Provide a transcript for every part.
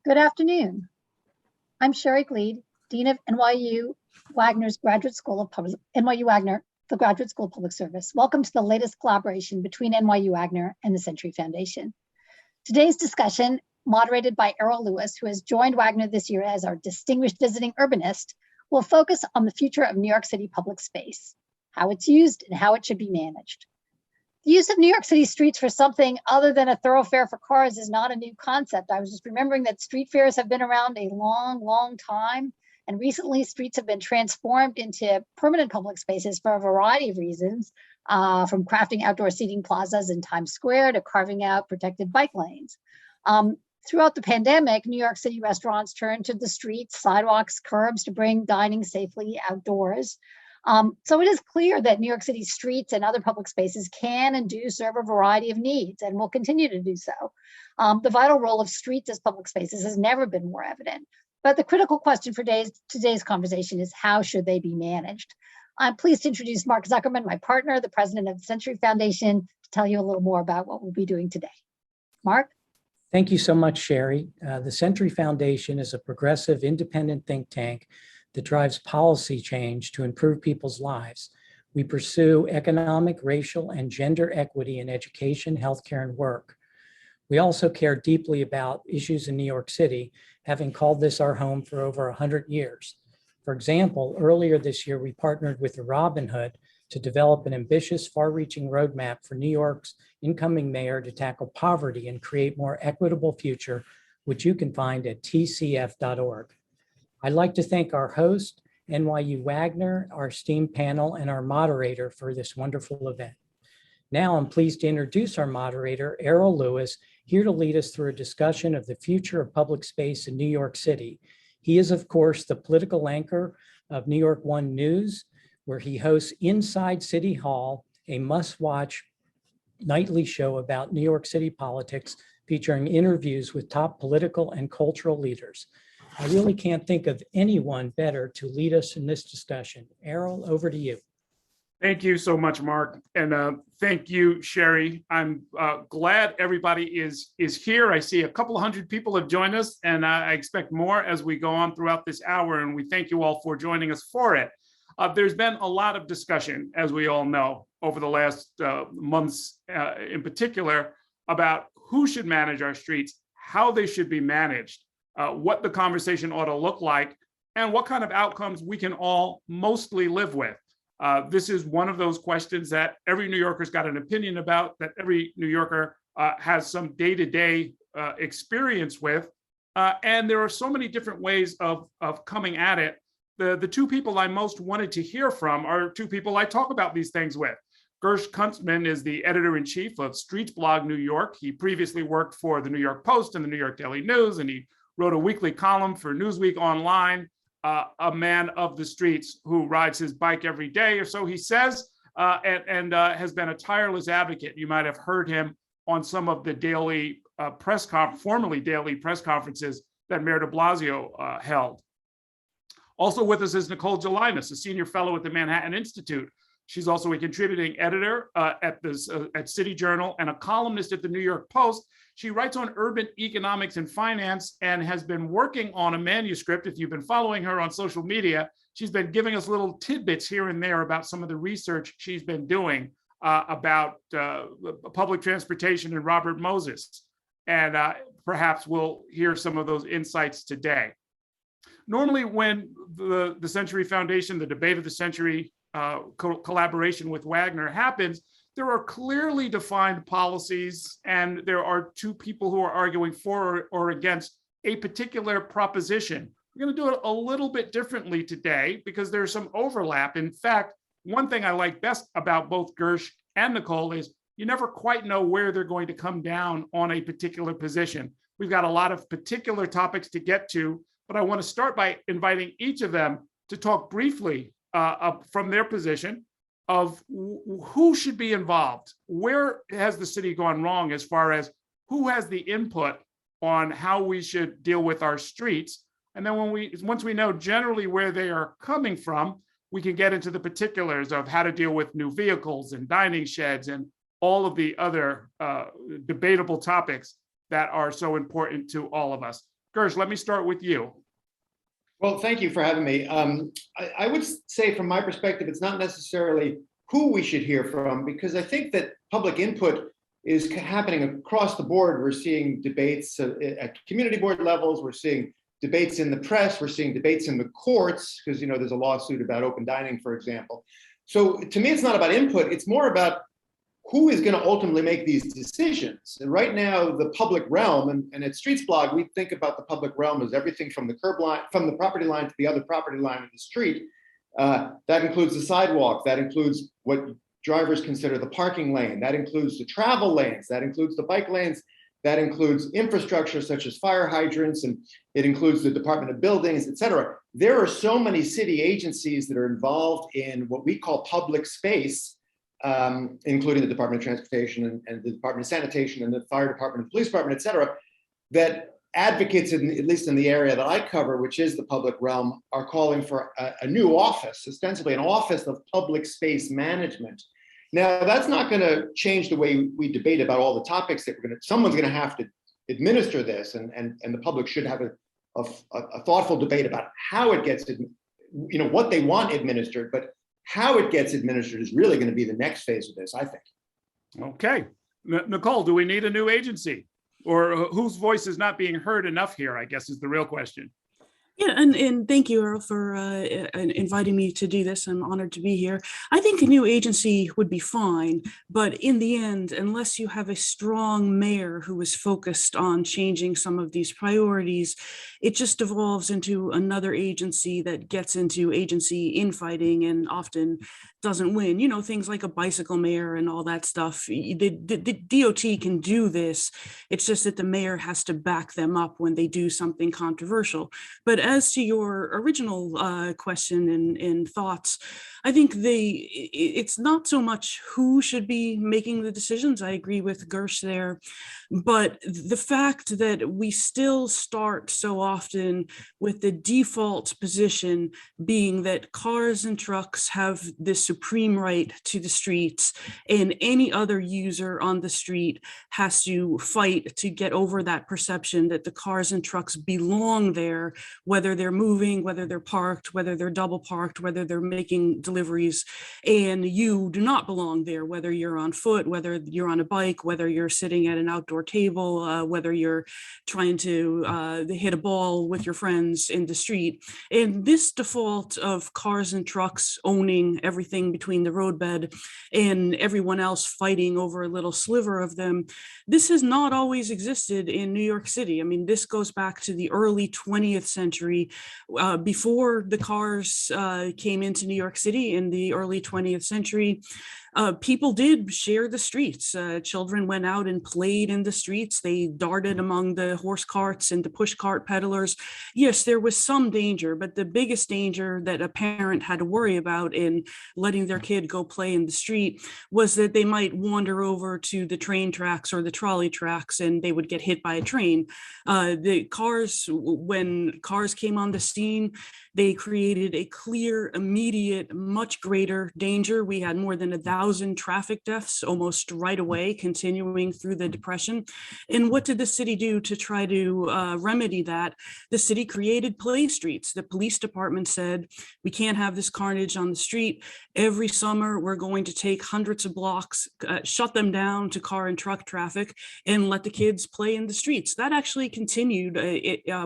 Good afternoon. I'm Sherry Gleed, Dean of NYU Wagner's Graduate School of Public, NYU Wagner, the Graduate School of Public Service. Welcome to the latest collaboration between NYU Wagner and the Century Foundation. Today's discussion, moderated by Errol Lewis, who has joined Wagner this year as our distinguished visiting urbanist, will focus on the future of New York City public space, how it's used and how it should be managed. The use of New York City streets for something other than a thoroughfare for cars is not a new concept. I was just remembering that street fairs have been around a long time. And recently streets have been transformed into permanent public spaces for a variety of reasons, from crafting outdoor seating plazas in Times Square to carving out protected bike lanes. Throughout the pandemic, New York City restaurants turned to the streets, sidewalks, curbs to bring dining safely outdoors. So it is clear that New York City streets and other public spaces can and do serve a variety of needs and will continue to do so. The vital role of streets as public spaces has never been more evident. But the critical question for today's conversation is how should they be managed? I'm pleased to introduce Mark Zuckerman, my partner, the president of the Century Foundation, to tell you a little more about what we'll be doing today. Mark? Thank you so much, Sherry. The Century Foundation is a progressive, independent think tank that drives policy change to improve people's lives. We pursue economic, racial, and gender equity in education, healthcare, and work. We also care deeply about issues in New York City, having called this our home for over 100 years. For example, earlier this year, we partnered with the Robin Hood to develop an ambitious, far-reaching roadmap for New York's incoming mayor to tackle poverty and create more equitable future, which you can find at tcf.org. I'd like to thank our host, NYU Wagner, our esteemed panel, and our moderator for this wonderful event. Now I'm pleased to introduce our moderator, Errol Lewis, here to lead us through a discussion of the future of public space in New York City. He is, of course, the political anchor of New York One News, where he hosts Inside City Hall, a must-watch nightly show about New York City politics, featuring interviews with top political and cultural leaders. I really can't think of anyone better to lead us in this discussion. Errol, over to you. Thank you so much, Mark. And thank you, Sherry. I'm glad everybody is here. I see a couple hundred people have joined us, and I expect more as we go on throughout this hour. And we thank you all for joining us for it. There's been a lot of discussion, as we all know, over the last months in particular, about who should manage our streets, how they should be managed, what the conversation ought to look like, and what kind of outcomes we can all mostly live with. This is one of those questions that every New Yorker's got an opinion about, that every New Yorker has some day-to-day experience with. And there are so many different ways of coming at it. The two people I most wanted to hear from are two people I talk about these things with. Gersh Kunstman is the editor-in-chief of Streets Blog New York. He previously worked for the New York Post and the New York Daily News, and he wrote a weekly column for Newsweek Online. A man of the streets who rides his bike every day, or so he says, and has been a tireless advocate. You might have heard him on some of the daily formerly daily press conferences that Mayor de Blasio held. Also with us is Nicole Gelinas, a senior fellow at the Manhattan Institute. She's also a contributing editor at City Journal and a columnist at the New York Post. She writes on urban economics and finance and has been working on a manuscript. If you've been following her on social media, she's been giving us little tidbits here and there about some of the research she's been doing about public transportation and Robert Moses. And perhaps we'll hear some of those insights today. Normally when the Century Foundation, the debate of the century, collaboration with Wagner happens, there are clearly defined policies, and there are two people who are arguing for or against a particular proposition. We're going to do it a little bit differently today because there's some overlap. In fact, one thing I like best about both Gersh and Nicole is you never quite know where they're going to come down on a particular position. We've got a lot of particular topics to get to, but I want to start by inviting each of them to talk briefly from their position of who should be involved. Where has the city gone wrong as far as who has the input on how we should deal with our streets? And then once we know generally where they are coming from, we can get into the particulars of how to deal with new vehicles and dining sheds and all of the other debatable topics that are so important to all of us. Gersh, let me start with you. Well, thank you for having me. I would say from my perspective, it's not necessarily who we should hear from, because I think that public input is happening across the board. We're seeing debates at community board levels. We're seeing debates in the press. We're seeing debates in the courts, because there's a lawsuit about open dining, for example. So to me, it's not about input. It's more about who is going to ultimately make these decisions. And right now, the public realm, and at Streets Blog, we think about the public realm as everything from the curb line, from the property line to the other property line of the street. That includes the sidewalk. That includes what drivers consider the parking lane. That includes the travel lanes. That includes the bike lanes. That includes infrastructure such as fire hydrants, and it includes the Department of Buildings, et cetera. There are so many city agencies that are involved in what we call public space, including the Department of Transportation and the Department of Sanitation and the Fire Department and Police Department, et cetera, that advocates, at least in the area that I cover, which is the public realm, are calling for a new office, ostensibly an office of public space management. Now, that's not going to change the way we debate about all the topics that someone's going to have to administer this, and the public should have a thoughtful debate about how it gets, what they want administered, but how it gets administered is really going to be the next phase of this, I think. Okay. Nicole, do we need a new agency? Or whose voice is not being heard enough here, I guess, is the real question. Yeah, and thank you, Earl, for inviting me to do this. I'm honored to be here. I think a new agency would be fine, but in the end, unless you have a strong mayor who is focused on changing some of these priorities, it just devolves into another agency that gets into agency infighting and often doesn't win. Things like a bicycle mayor and all that stuff. The DOT can do this. It's just that the mayor has to back them up when they do something controversial. But as to your original question and thoughts, I think it's not so much who should be making the decisions. I agree with Gersh there, but the fact that we still start so often with the default position being that cars and trucks have this supreme right to the streets, and any other user on the street has to fight to get over that perception that the cars and trucks belong there, whether they're moving, whether they're parked, whether they're double parked, whether they're making deliveries, and you do not belong there, whether you're on foot, whether you're on a bike, whether you're sitting at an outdoor table, whether you're trying to hit a ball with your friends in the street. And this default of cars and trucks owning everything between the roadbed and everyone else fighting over a little sliver of them, this has not always existed in New York City. I mean, this goes back to the early 20th century, before the cars came into New York City in the early 20th century. People did share the streets. Children went out and played in the streets. They darted among the horse carts and the push cart peddlers. Yes, there was some danger, but the biggest danger that a parent had to worry about in letting their kid go play in the street was that they might wander over to the train tracks or the trolley tracks and they would get hit by a train. When cars came on the scene, they created a clear, immediate, much greater danger. We had more than 1,000 traffic deaths almost right away, continuing through the Depression. And what did the city do to try to remedy that? The city created play streets. The police department said, we can't have this carnage on the street. Every summer, we're going to take hundreds of blocks, shut them down to car and truck traffic, and let the kids play in the streets. That actually continued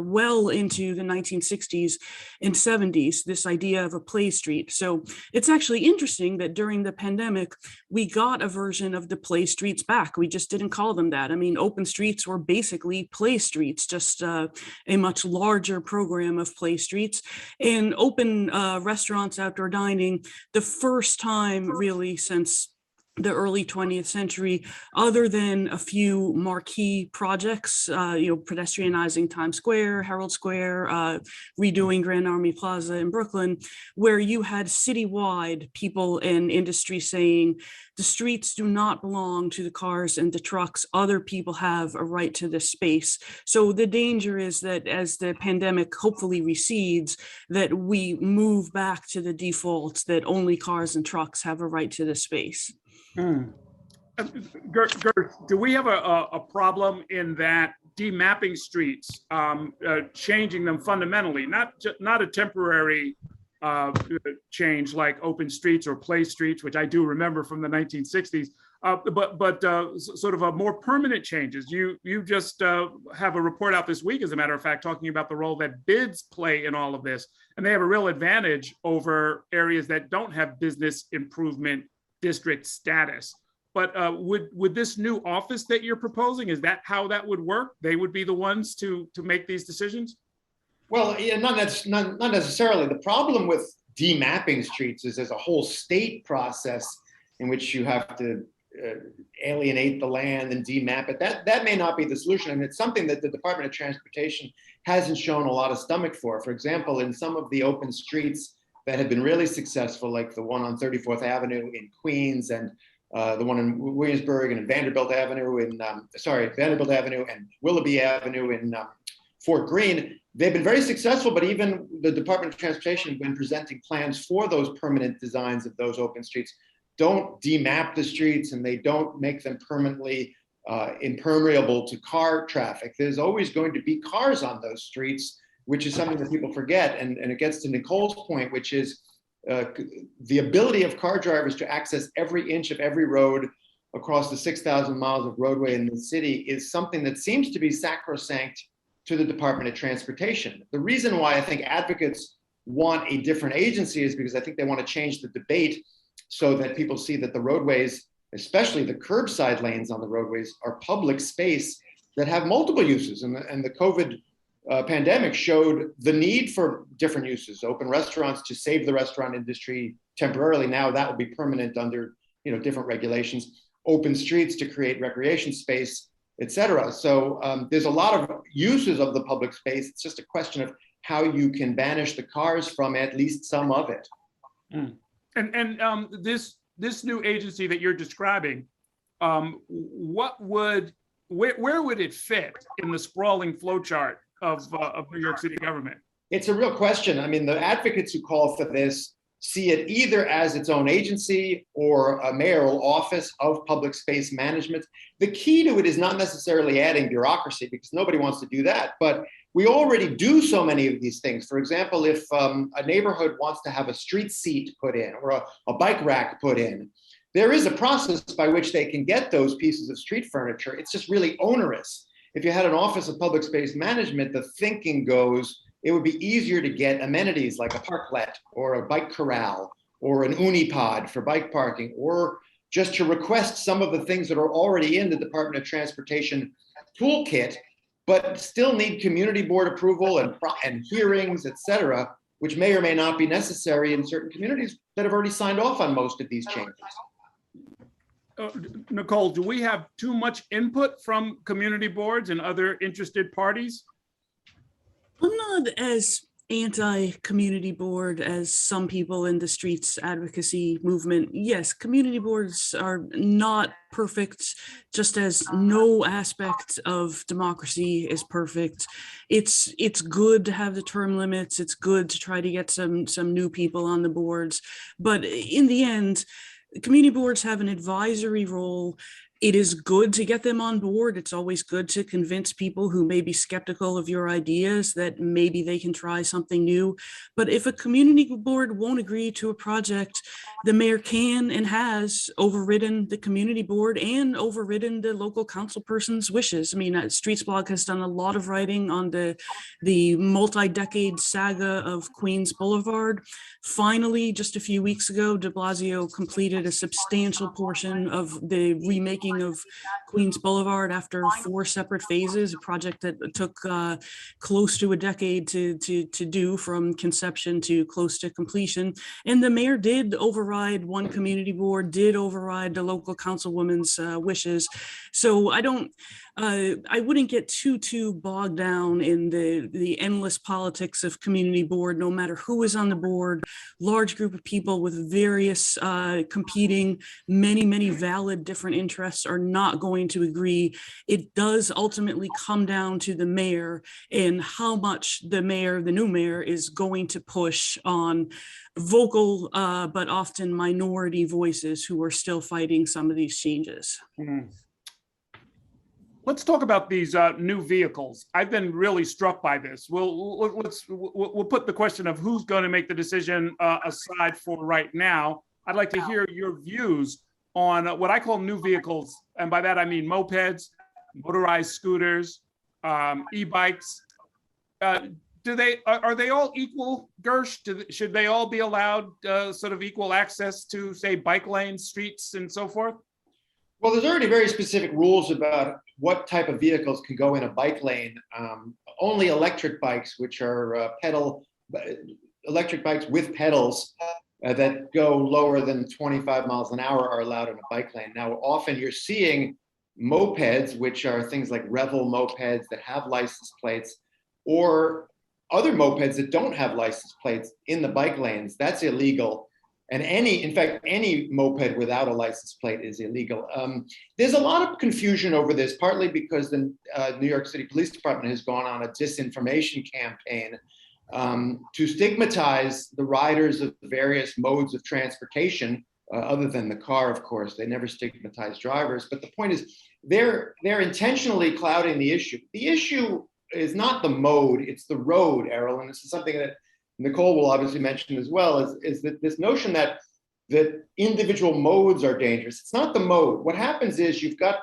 well into the 1960s and 70s, this idea of a play street. So it's actually interesting that during the pandemic, we got a version of the play streets back. We just didn't call them that. I mean, open streets were basically play streets, just a much larger program of play streets. And open restaurants, outdoor dining, the first time really since the early 20th century, other than a few marquee projects, pedestrianizing Times Square, Herald Square, redoing Grand Army Plaza in Brooklyn, where you had citywide people in industry saying, the streets do not belong to the cars and the trucks. Other people have a right to this space. So the danger is that as the pandemic hopefully recedes, that we move back to the default that only cars and trucks have a right to this space. Gert, do we have a problem in that demapping streets, changing them fundamentally, not a temporary change like open streets or play streets, which I do remember from the 1960s, but sort of a more permanent changes. You just have a report out this week, as a matter of fact, talking about the role that bids play in all of this, and they have a real advantage over areas that don't have business improvement district status. But would this new office that you're proposing, is that how that would work? They would be the ones to make these decisions? Well, yeah, not necessarily. The problem with demapping streets is there's a whole state process in which you have to alienate the land and demap it. That may not be the solution, and it's something that the Department of Transportation hasn't shown a lot of stomach for. For example, in some of the open streets that have been really successful, like the one on 34th Avenue in Queens, and the one in Williamsburg and in Vanderbilt Avenue and Willoughby Avenue in Fort Greene, they've been very successful, but even the Department of Transportation, when presenting plans for those permanent designs of those open streets, don't demap the streets and they don't make them permanently impermeable to car traffic. There's always going to be cars on those streets, which is something that people forget. And it gets to Nicole's point, which is the ability of car drivers to access every inch of every road across the 6,000 miles of roadway in the city is something that seems to be sacrosanct to the Department of Transportation. The reason why I think advocates want a different agency is because I think they want to change the debate so that people see that the roadways, especially the curbside lanes on the roadways, are public space that have multiple uses. And the COVID pandemic showed the need for different uses. Open restaurants to save the restaurant industry temporarily. Now that will be permanent under different regulations. Open streets to create recreation space, et cetera. So there's a lot of uses of the public space. It's just a question of how you can banish the cars from at least some of it. Mm. And this new agency that you're describing, where would it fit in the sprawling flowchart of New York City government? It's a real question. I mean, the advocates who call for this see it either as its own agency or a mayoral office of public space management. The key to it is not necessarily adding bureaucracy, because nobody wants to do that, but we already do so many of these things. For example, if a neighborhood wants to have a street seat put in or a bike rack put in, there is a process by which they can get those pieces of street furniture. It's just really onerous. If you had an office of public space management, the thinking goes, it would be easier to get amenities like a parklet or a bike corral or an unipod for bike parking, or just to request some of the things that are already in the Department of Transportation toolkit, but still need community board approval and hearings, et cetera, which may or may not be necessary in certain communities that have already signed off on most of these changes. Nicole, do we have too much input from community boards and other interested parties? I'm not as anti-community board as some people in the streets advocacy movement. Yes, community boards are not perfect, just as no aspect of democracy is perfect. It's good to have the term limits. It's good to try to get some new people on the boards. But in the end, community boards have an advisory role. It is good to get them on board. It's always good to convince people who may be skeptical of your ideas that maybe they can try something new. But if a community board won't agree to a project, the mayor can and has overridden the community board and overridden the local council person's wishes. I mean, Streets Blog has done a lot of writing on the multi-decade saga of Queens Boulevard. Finally, just a few weeks ago, de Blasio completed a substantial portion of the remaking of Queens Boulevard after 4 separate phases, a project that took close to a decade to do, from conception to close to completion. And the mayor did override one community board, did override the local councilwoman's wishes. So I wouldn't get too bogged down in the endless politics of community board, no matter who is on the board. Large group of people with various competing, many valid different interests are not going to agree. It does ultimately come down to the mayor and how much the new mayor is going to push on vocal but often minority voices who are still fighting some of these changes. Mm-hmm. Let's talk about these new vehicles. I've been really struck by this. We'll put the question of who's going to make the decision aside for right now. I'd like to hear your views on what I call new vehicles, and by that I mean mopeds, motorized scooters, e-bikes. Are they all equal, Gersh? Should they all be allowed sort of equal access to, say, bike lanes, streets, and so forth? Well, there's already very specific rules about what type of vehicles can go in a bike lane. Only electric bikes, which are electric bikes with pedals that go lower than 25 miles an hour, are allowed in a bike lane. Now, often you're seeing mopeds, which are things like Revel mopeds that have license plates, or other mopeds that don't have license plates in the bike lanes. That's illegal. And in fact, any moped without a license plate is illegal. There's a lot of confusion over this, partly because the New York City Police Department has gone on a disinformation campaign to stigmatize the riders of various modes of transportation, other than the car, of course. They never stigmatize drivers. But the point is, they're intentionally clouding the issue. The issue is not the mode, it's the road, Errol. And this is something that Nicole will obviously mention as well, is that this notion that individual modes are dangerous. It's not the mode. What happens is you've got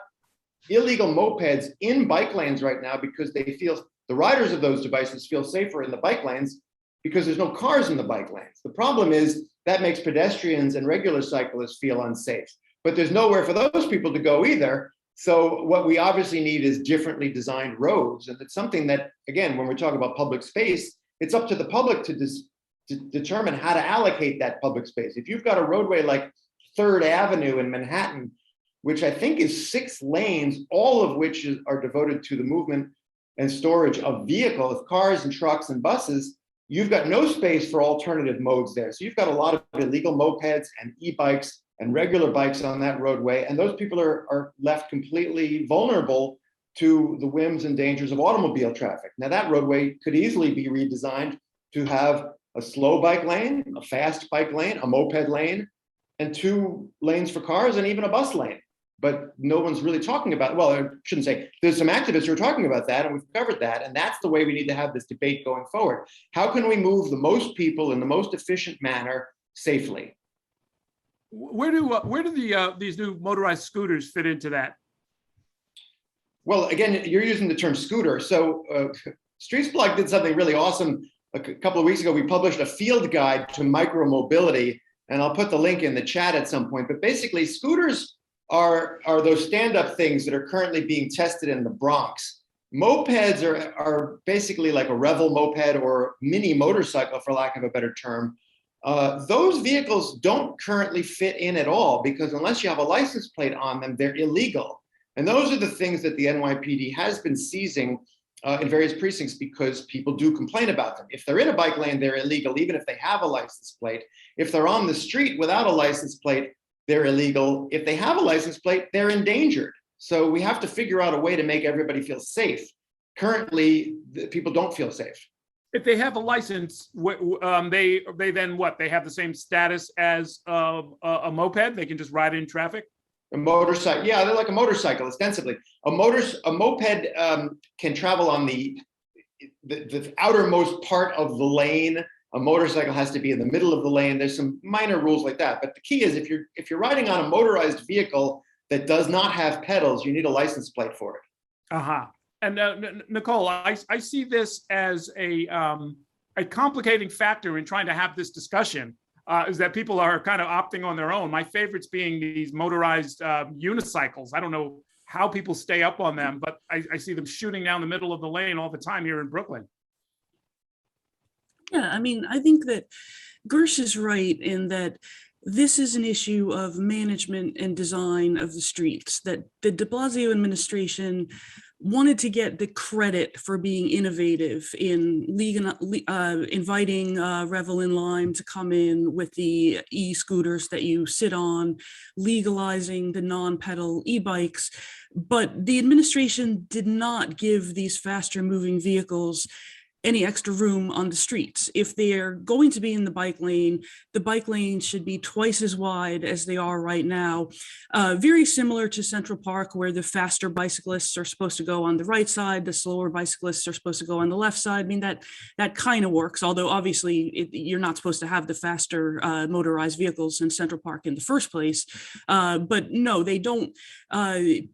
illegal mopeds in bike lanes right now because the riders of those devices feel safer in the bike lanes because there's no cars in the bike lanes. The problem is that makes pedestrians and regular cyclists feel unsafe, but there's nowhere for those people to go either. So what we obviously need is differently designed roads. And it's something that, again, when we're talking about public space, it's up to the public to determine how to allocate that public space. If you've got a roadway like 3rd Avenue in Manhattan, which I think is 6 lanes, all of which are devoted to the movement and storage of vehicles, cars and trucks and buses, you've got no space for alternative modes there. So you've got a lot of illegal mopeds and e-bikes and regular bikes on that roadway. And those people are left completely vulnerable to the whims and dangers of automobile traffic. Now, that roadway could easily be redesigned to have a slow bike lane, a fast bike lane, a moped lane, and 2 lanes for cars and even a bus lane. But no one's really talking about, well, I shouldn't say, there's some activists who are talking about that, and we've covered that. And that's the way we need to have this debate going forward. How can we move the most people in the most efficient manner safely? Where do these new motorized scooters fit into that? Well, again, you're using the term scooter. So Streetsblog did something really awesome. A couple of weeks ago, we published a field guide to micromobility, and I'll put the link in the chat at some point. But basically, scooters are those stand-up things that are currently being tested in the Bronx. Mopeds are basically like a Revel moped or mini motorcycle, for lack of a better term. Those vehicles don't currently fit in at all because unless you have a license plate on them, they're illegal. And those are the things that the NYPD has been seizing in various precincts because people do complain about them. If they're in a bike lane, they're illegal, even if they have a license plate. If they're on the street without a license plate, they're illegal. If they have a license plate, they're endangered. So we have to figure out a way to make everybody feel safe. Currently, people don't feel safe. If they have a license, they then what? They have the same status as a moped? They can just ride in traffic? A motorcycle, yeah, they're like a motorcycle, ostensibly. A moped can travel on the outermost part of the lane. A motorcycle has to be in the middle of the lane. There's some minor rules like that. But the key is if you're riding on a motorized vehicle that does not have pedals, you need a license plate for it. Uh-huh. And Nicole, I see this as a complicating factor in trying to have this discussion. Is that people are kind of opting on their own. My favorites being these motorized unicycles. I don't know how people stay up on them, but I see them shooting down the middle of the lane all the time here in Brooklyn. Yeah, I mean, I think that Gersh is right in that this is an issue of management and design of the streets, that the de Blasio administration wanted to get the credit for being innovative in inviting Revel and Lime to come in with the e-scooters that you sit on, legalizing the non-pedal e-bikes. But the administration did not give these faster moving vehicles any extra room on the streets. If they're going to be in the bike lane should be twice as wide as they are right now. Very similar to Central Park, where the faster bicyclists are supposed to go on the right side, the slower bicyclists are supposed to go on the left side. I mean, that kind of works, although obviously you're not supposed to have the faster motorized vehicles in Central Park in the first place. But no, they don't.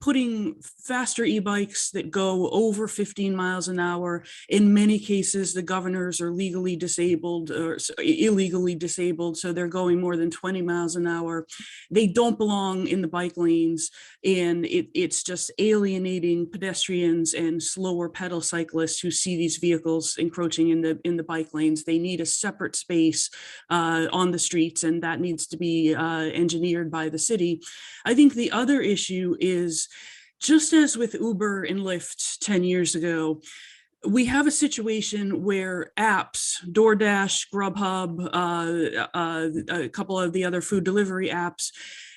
Putting faster e-bikes that go over 15 miles an hour, in many cases, the governors are legally disabled or illegally disabled, so they're going more than 20 miles an hour. They don't belong in the bike lanes, and it's just alienating pedestrians and slower pedal cyclists who see these vehicles encroaching in the bike lanes. They need a separate space on the streets, and that needs to be engineered by the city. I think the other issue is, just as with Uber and Lyft 10 years ago, we have a situation where apps, DoorDash, Grubhub, a couple of the other food delivery apps,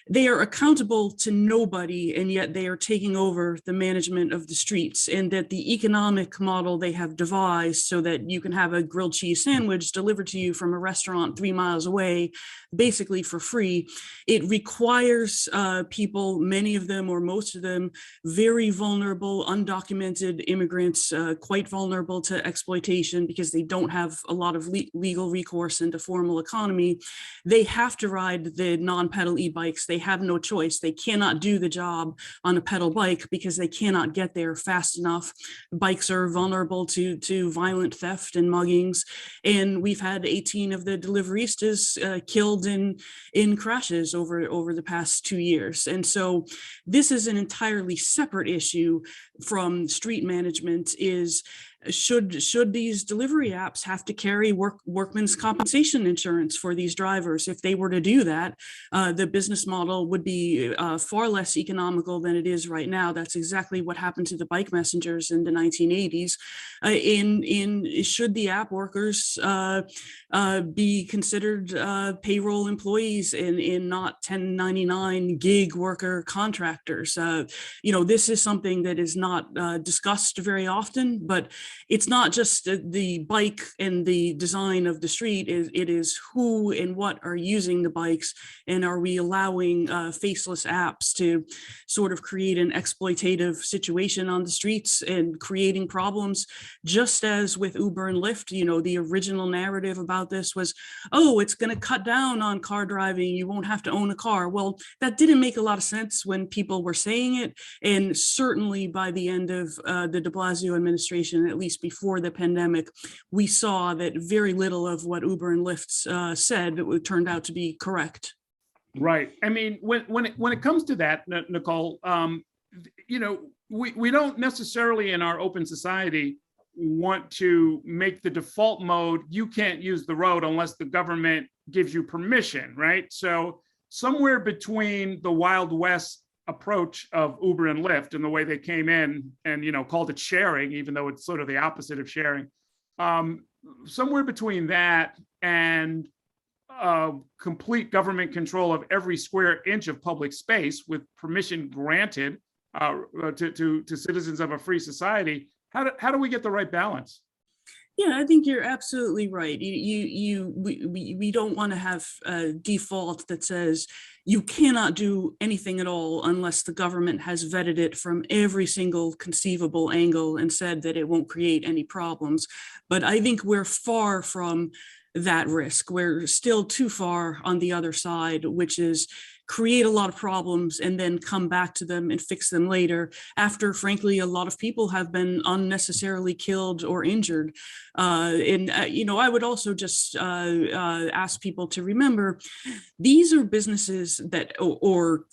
they are accountable to nobody, and yet they are taking over the management of the streets, and that the economic model they have devised so that you can have a grilled cheese sandwich delivered to you from a restaurant 3 miles away, basically for free. It requires people, many of them or most of them, very vulnerable, undocumented immigrants, quite vulnerable to exploitation because they don't have a lot of legal recourse into formal economy. They have to ride the non-pedal e-bikes. They have no choice. They cannot do the job on a pedal bike because they cannot get there fast enough. Bikes are vulnerable to violent theft and muggings. And we've had 18 of the deliveristas killed in crashes over the past 2 years. And so this is an entirely separate issue from street management. Is should these delivery apps have to carry workman's compensation insurance for these drivers? If they were to do that, the business model would be far less economical than it is right now. That's exactly what happened to the bike messengers in the 1980s. Should the app workers be considered payroll employees in not 1099 gig worker contractors? This is something that is not discussed very often, but it's not just the bike and the design of the street. It is who and what are using the bikes, and are we allowing faceless apps to sort of create an exploitative situation on the streets and creating problems? Just as with Uber and Lyft, the original narrative about this was, oh, it's going to cut down on car driving, you won't have to own a car. Well, that didn't make a lot of sense when people were saying it, and certainly by the end of the de Blasio administration, at least before the pandemic, we saw that very little of what Uber and Lyft said turned out to be correct. Right. I mean, when it comes to that, Nicole, we don't necessarily in our open society want to make the default mode, you can't use the road unless the government gives you permission, right? So somewhere between the Wild West approach of Uber and Lyft and the way they came in and, called it sharing, even though it's sort of the opposite of sharing, somewhere between that and complete government control of every square inch of public space with permission granted to citizens of a free society. How do we get the right balance? Yeah, I think you're absolutely right. We don't want to have a default that says you cannot do anything at all unless the government has vetted it from every single conceivable angle and said that it won't create any problems. But I think we're far from that risk. We're still too far on the other side, which is create a lot of problems and then come back to them and fix them later after, frankly, a lot of people have been unnecessarily killed or injured. I would also just ask people to remember, these are businesses that or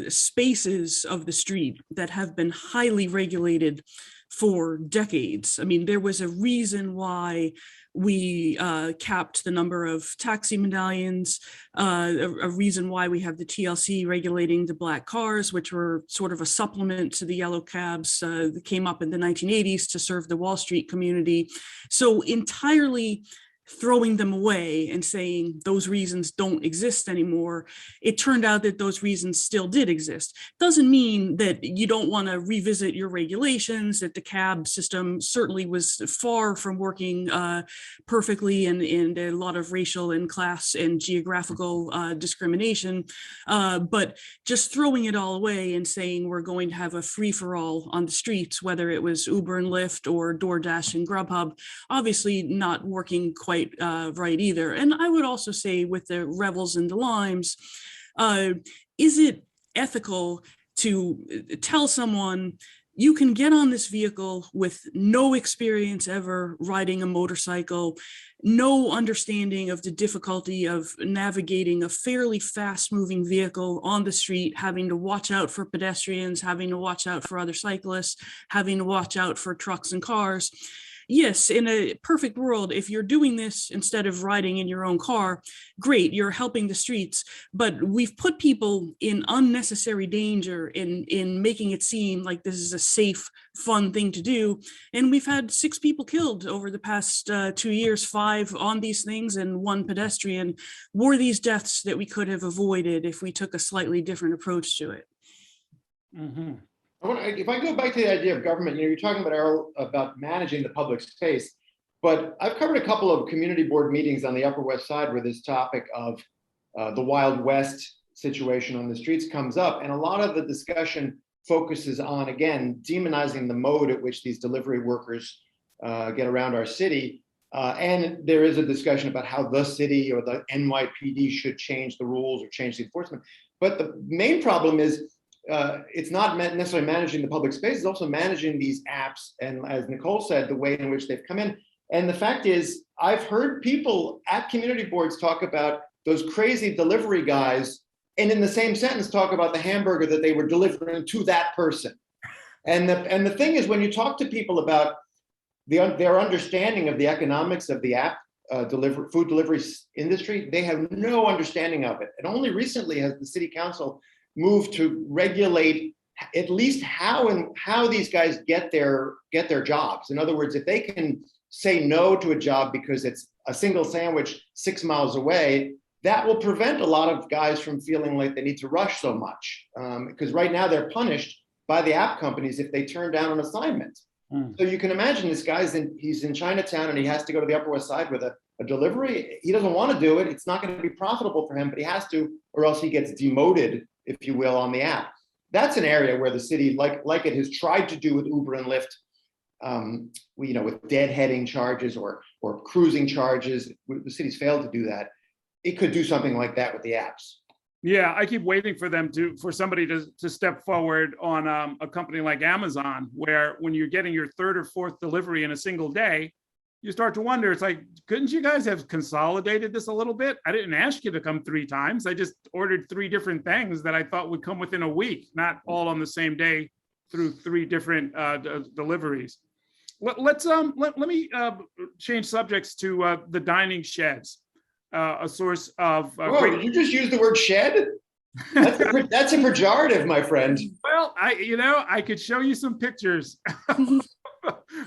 spaces of the street that have been highly regulated for decades. I mean, there was a reason why we capped the number of taxi medallions, a reason why we have the TLC regulating the black cars, which were sort of a supplement to the yellow cabs that came up in the 1980s to serve the Wall Street community. So entirely throwing them away and saying those reasons don't exist anymore, it turned out that those reasons still did exist. Doesn't mean that you don't want to revisit your regulations, that the cab system certainly was far from working perfectly, and a lot of racial and class and geographical discrimination. But just throwing it all away and saying we're going to have a free-for-all on the streets, whether it was Uber and Lyft or DoorDash and Grubhub, obviously not working quite right either. And I would also say with the Revels and the Limes, is it ethical to tell someone you can get on this vehicle with no experience ever riding a motorcycle, no understanding of the difficulty of navigating a fairly fast-moving vehicle on the street, having to watch out for pedestrians, having to watch out for other cyclists, having to watch out for trucks and cars? Yes, in a perfect world, if you're doing this instead of riding in your own car, great, you're helping the streets. But we've put people in unnecessary danger in making it seem like this is a safe, fun thing to do. And we've had 6 people killed over the past 2 years, 5 on these things and 1 pedestrian. Were these deaths that we could have avoided if we took a slightly different approach to it? Mm-hmm. If I go back to the idea of government, you're talking about, Errol, about managing the public space, but I've covered a couple of community board meetings on the Upper West Side where this topic of the Wild West situation on the streets comes up, and a lot of the discussion focuses on, again, demonizing the mode at which these delivery workers get around our city. And there is a discussion about how the city or the NYPD should change the rules or change the enforcement. But the main problem is it's not necessarily managing the public space, it's also managing these apps. And as Nicole said, the way in which they've come in. And the fact is, I've heard people at community boards talk about those crazy delivery guys, and in the same sentence talk about the hamburger that they were delivering to that person. And the thing is, when you talk to people about their understanding of the economics of the app food delivery industry, they have no understanding of it. And only recently has the city council moved to regulate at least how these guys get their jobs. In other words, if they can say no to a job because it's a single sandwich 6 miles away, that will prevent a lot of guys from feeling like they need to rush so much. Because right now they're punished by the app companies if they turn down an assignment. So you can imagine this guy's he's in Chinatown and he has to go to the Upper West Side with a delivery. He doesn't want to do it. It's not going to be profitable for him, but he has to, or else he gets demoted, if you will, on the app. That's an area where the city, like it has tried to do with Uber and Lyft, with deadheading charges or cruising charges. The city's failed to do that. It could do something like that with the apps. Yeah, I keep waiting for somebody to step forward on a company like Amazon, where when you're getting your 3rd or 4th delivery in a single day, you start to wonder, it's like, couldn't you guys have consolidated this a little bit? I didn't ask you to come 3 times. I just ordered 3 different things that I thought would come within a week, not all on the same day through 3 different deliveries. Let me change subjects to the dining sheds, a source of. Whoa, did you just use the word shed? That's a pejorative, my friend. Well, I could show you some pictures.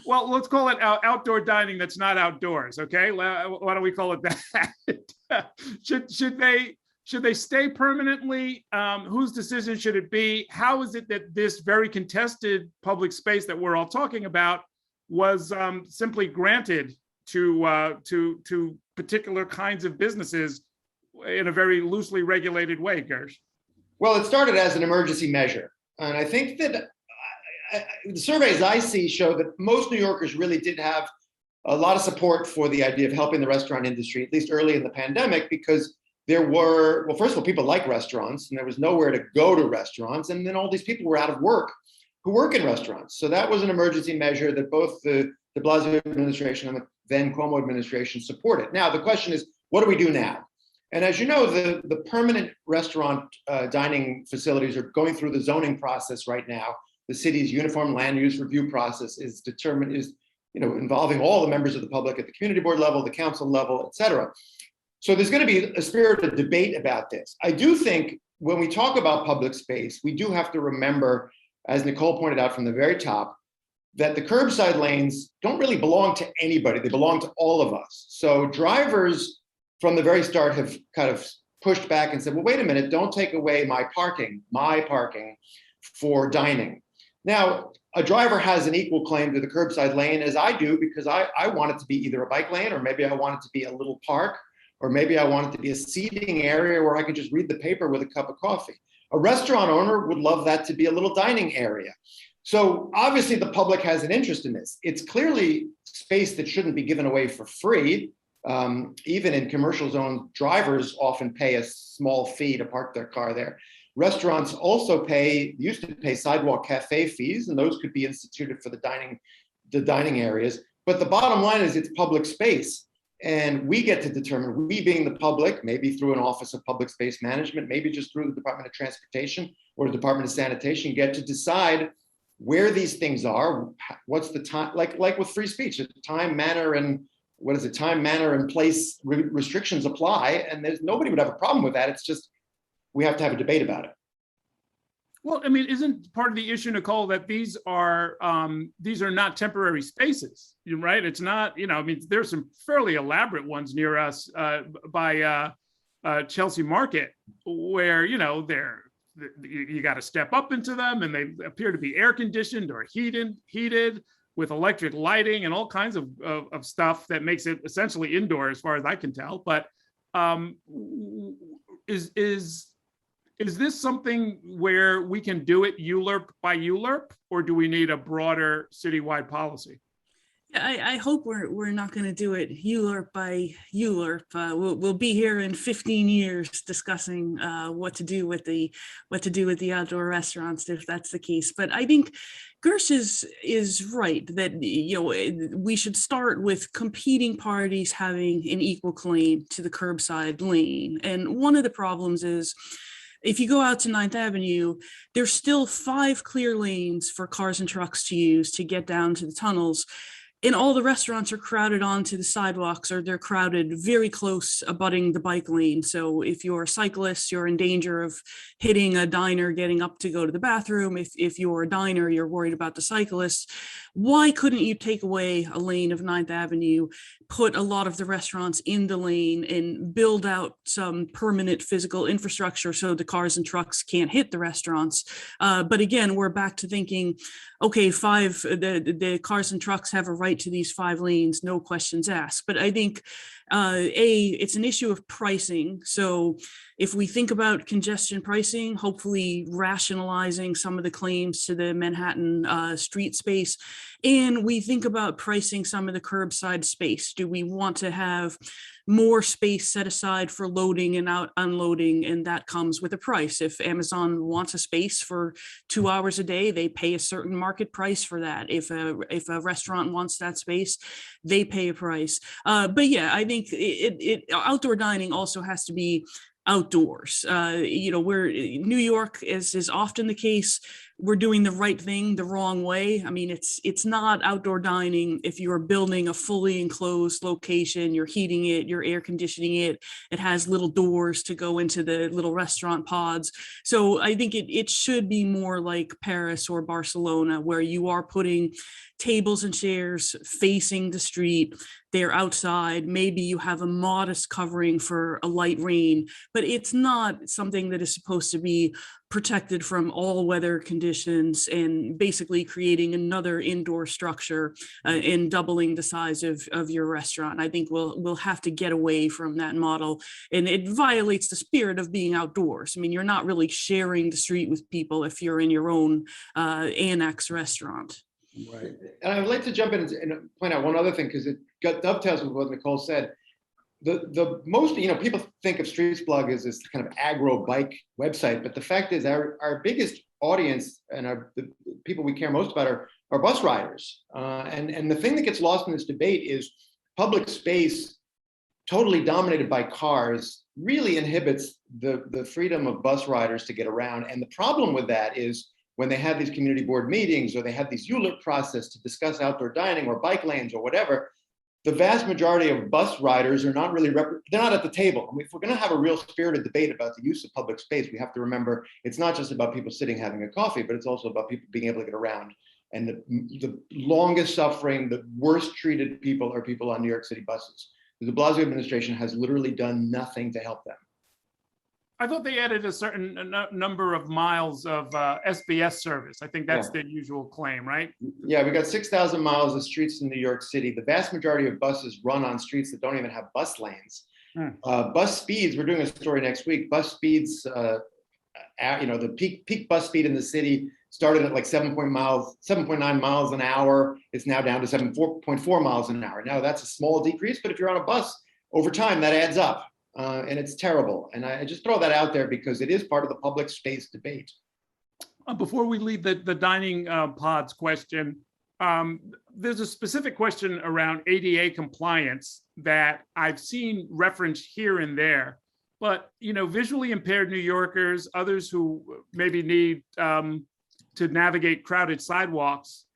Well, let's call it outdoor dining that's not outdoors. Okay, why don't we call it that? Should they stay permanently? Whose decision should it be? How is it that this very contested public space that we're all talking about was simply granted to particular kinds of businesses in a very loosely regulated way, Gersh? Well, it started as an emergency measure, and I think that the surveys I see show that most New Yorkers really did have a lot of support for the idea of helping the restaurant industry, at least early in the pandemic, because there were, well, first of all, people like restaurants, and there was nowhere to go to restaurants, and then all these people were out of work who work in restaurants. So that was an emergency measure that both the de Blasio administration and the then Cuomo administration supported. Now, the question is, what do we do now? And as you know, the permanent restaurant dining facilities are going through the zoning process right now. The city's uniform land use review process is involving all the members of the public at the community board level, the council level, et cetera. So there's going to be a spirited debate about this. I do think when we talk about public space, we do have to remember, as Nicole pointed out from the very top, that the curbside lanes don't really belong to anybody. They belong to all of us. So drivers from the very start have kind of pushed back and said, well, wait a minute, don't take away my parking for dining. Now, a driver has an equal claim to the curbside lane as I do, because I want it to be either a bike lane, or maybe I want it to be a little park, or maybe I want it to be a seating area where I can just read the paper with a cup of coffee. A restaurant owner would love that to be a little dining area. So obviously the public has an interest in this. It's clearly space that shouldn't be given away for free. Even in commercial zone, drivers often pay a small fee to park their car there. Restaurants also used to pay sidewalk cafe fees, and those could be instituted for the dining areas. But the bottom line is it's public space. And we get to determine, we being the public, maybe through an Office of Public Space Management, maybe just through the Department of Transportation or the Department of Sanitation, get to decide where these things are. What's the time, like with free speech, time, manner, and time, manner, and place restrictions apply. And nobody would have a problem with that. It's just, we have to have a debate about it. Well, I mean, isn't part of the issue, Nicole, that these are not temporary spaces, right? It's not, I mean, there's some fairly elaborate ones near us by Chelsea Market where, you got to step up into them, and they appear to be air conditioned or heated with electric lighting and all kinds of stuff that makes it essentially indoor, as far as I can tell. But is this something where we can do it ULURP by ULURP, or do we need a broader citywide policy? I hope we're not going to do it ULURP by ULURP. We'll be here in 15 years discussing what to do with the outdoor restaurants if that's the case. But I think Gersh is right that we should start with competing parties having an equal claim to the curbside lane. And one of the problems is, if you go out to 9th Avenue, there's still 5 clear lanes for cars and trucks to use to get down to the tunnels. And all the restaurants are crowded onto the sidewalks, or they're crowded very close abutting the bike lane. So if you're a cyclist, you're in danger of hitting a diner getting up to go to the bathroom. If you're a diner, you're worried about the cyclists. Why couldn't you take away a lane of 9th Avenue, put a lot of the restaurants in the lane, and build out some permanent physical infrastructure so the cars and trucks can't hit the restaurants? But again, we're back to thinking, okay, the cars and trucks have a right to these 5 lanes, no questions asked. But I think it's an issue of pricing. So if we think about congestion pricing, hopefully rationalizing some of the claims to the Manhattan street space, and we think about pricing some of the curbside space. Do we want to have more space set aside for loading and unloading, and that comes with a price? If Amazon wants a space for 2 hours a day, they pay a certain market price for that. If a restaurant wants that space, they pay a price. But yeah, I think outdoor dining also has to be outdoors. Where New York is often the case, we're doing the right thing the wrong way. I mean, it's not outdoor dining if you're building a fully enclosed location, you're heating it, you're air conditioning it, it has little doors to go into the little restaurant pods. So I think it should be more like Paris or Barcelona, where you are putting tables and chairs facing the street. They're outside. Maybe you have a modest covering for a light rain, but it's not something that is supposed to be protected from all weather conditions, and basically creating another indoor structure and doubling the size of your restaurant. I think we'll have to get away from that model, and it violates the spirit of being outdoors. I mean, you're not really sharing the street with people if you're in your own annex restaurant. Right. And I would like to jump in and point out one other thing, because it dovetails with what Nicole said. The most, people think of Streetsblog as this kind of agro bike website, but the fact is our biggest audience and the people we care most about are bus riders. And the thing that gets lost in this debate is public space totally dominated by cars really inhibits the freedom of bus riders to get around. And the problem with that is, when they have these community board meetings, or they have these ULURP process to discuss outdoor dining or bike lanes or whatever, the vast majority of bus riders are not really, they're not at the table. I mean, if we're gonna have a real spirited debate about the use of public space, we have to remember it's not just about people sitting having a coffee, but it's also about people being able to get around And the longest suffering, the worst treated people are people on New York City buses. The de Blasio administration has literally done nothing to help them. I thought they added a certain number of miles of SBS service. I think that's their usual claim, right? Yeah, we got 6,000 miles of streets in New York City. The vast majority of buses run on streets that don't even have bus lanes. Bus speeds, we're doing a story next week, bus speeds, the peak bus speed in the city started at like 7.9 miles an hour. It's now down to 7.4 miles an hour. Now that's a small decrease, but if you're on a bus over time, that adds up. And it's terrible. And I just throw that out there because it is part of the public space debate. Before we leave the dining pods question, there's a specific question around ADA compliance that I've seen referenced here and there. But, visually impaired New Yorkers, others who maybe need to navigate crowded sidewalks